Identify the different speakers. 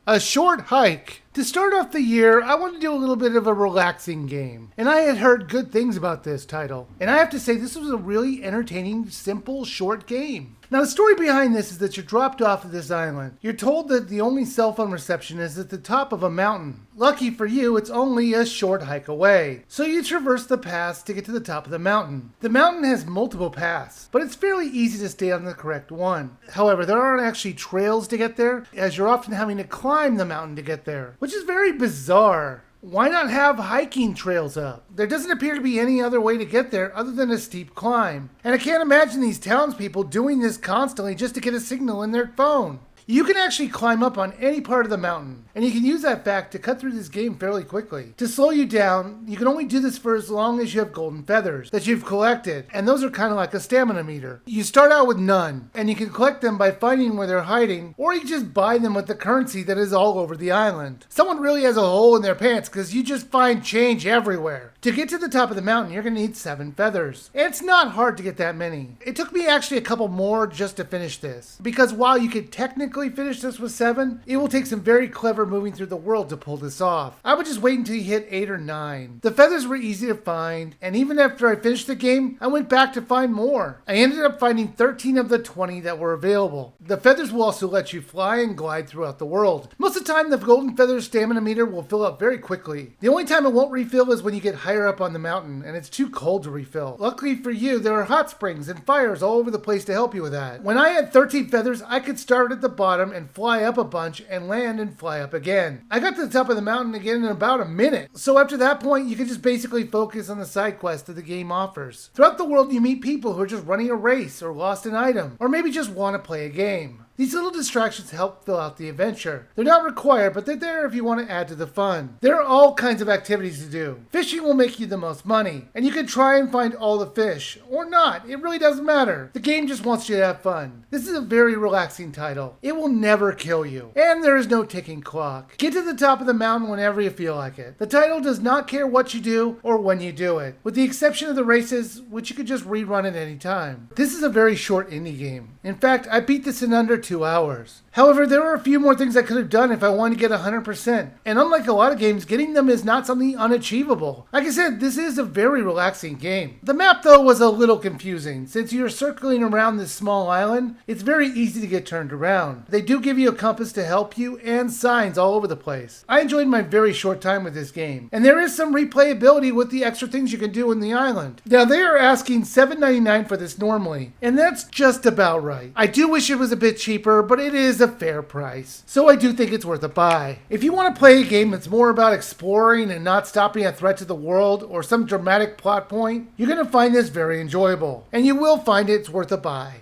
Speaker 1: A short hike. To start off the year, I wanted to do a little bit of a relaxing game. And I had heard good things about this title. And I have to say, this was a really entertaining, simple, short game. Now, the story behind this is that you're dropped off of this island. You're told that the only cell phone reception is at the top of a mountain. Lucky for you, it's only a short hike away. So you traverse the paths to get to the top of the mountain. The mountain has multiple paths, but it's fairly easy to stay on the correct one. However, there aren't actually trails to get there, as you're often having to climb the mountain to get there, which is very bizarre. Why not have hiking trails up? There doesn't appear to be any other way to get there other than a steep climb. And I can't imagine these townspeople doing this constantly just to get a signal in their phone. You can actually climb up on any part of the mountain, and you can use that fact to cut through this game fairly quickly. To slow you down, you can only do this for as long as you have golden feathers that you've collected, and those are kind of like a stamina meter. You start out with none, and you can collect them by finding where they're hiding, or you can just buy them with the currency that is all over the island. Someone really has a hole in their pants because you just find change everywhere. To get to the top of the mountain, you're going to need 7 feathers, and it's not hard to get that many. It took me actually a couple more just to finish this, because while you could technically finish this with 7, it will take some very clever moving through the world to pull this off. I would just wait until you hit 8 or 9. The feathers were easy to find, and even after I finished the game, I went back to find more. I ended up finding 13 of the 20 that were available. The feathers will also let you fly and glide throughout the world. Most of the time, the golden feather stamina meter will fill up very quickly. The only time it won't refill is when you get higher up on the mountain, and it's too cold to refill. Luckily for you, there are hot springs and fires all over the place to help you with that. When I had 13 feathers, I could start at the bottom and fly up a bunch and land and fly up again. I got to the top of the mountain again in about a minute. So after that point, you can just basically focus on the side quests that the game offers. Throughout the world, you meet people who are just running a race or lost an item, or maybe just want to play a game. These little distractions help fill out the adventure. They're not required, but they're there if you want to add to the fun. There are all kinds of activities to do. Fishing will make you the most money, and you can try and find all the fish, or not. It really doesn't matter. The game just wants you to have fun. This is a very relaxing title. It will never kill you, and there is no ticking clock. Get to the top of the mountain whenever you feel like it. The title does not care what you do or when you do it, with the exception of the races, which you could just rerun at any time. This is a very short indie game. In fact, I beat this in under 2 hours. However, there are a few more things I could have done if I wanted to get 100%. And unlike a lot of games, getting them is not something unachievable. Like I said, this is a very relaxing game. The map, though, was a little confusing. Since you're circling around this small island, it's very easy to get turned around. They do give you a compass to help you and signs all over the place. I enjoyed my very short time with this game. And there is some replayability with the extra things you can do in the island. Now, they are asking $7.99 for this normally, and that's just about right. I do wish it was a bit cheaper, but it is a fair price. So I do think it's worth a buy. If you want to play a game that's more about exploring and not stopping a threat to the world or some dramatic plot point, you're going to find this very enjoyable. And you will find it's worth a buy.